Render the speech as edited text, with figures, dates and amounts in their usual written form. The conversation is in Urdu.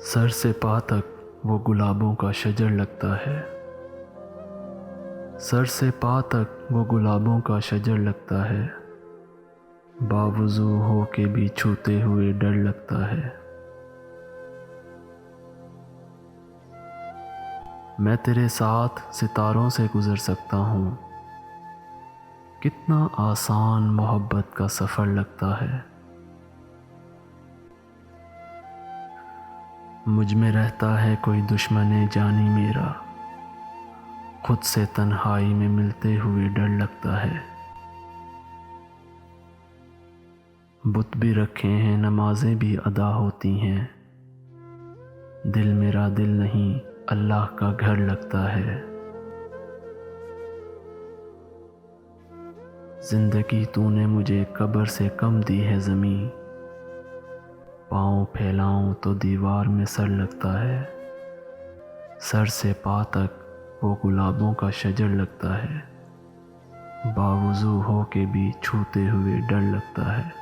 سر سے پا تک وہ گلابوں کا شجر لگتا ہے، سر سے پا تک وہ گلابوں کا شجر لگتا ہے، باوضو ہو کے بھی چھوتے ہوئے ڈر لگتا ہے۔ میں تیرے ساتھ ستاروں سے گزر سکتا ہوں، کتنا آسان محبت کا سفر لگتا ہے۔ مجھ میں رہتا ہے کوئی دشمن جانی میرا، خود سے تنہائی میں ملتے ہوئے ڈر لگتا ہے۔ بت بھی رکھے ہیں، نمازیں بھی ادا ہوتی ہیں، دل میرا دل نہیں اللہ کا گھر لگتا ہے۔ زندگی تو نے مجھے قبر سے کم دی ہے زمیں، پاؤں پھیلاؤں تو دیوار میں سر لگتا ہے، سر سے پا تک وہ گلابوں کا شجر لگتا ہے، باوضو ہو کے بھی چھوتے ہوئے ڈر لگتا ہے۔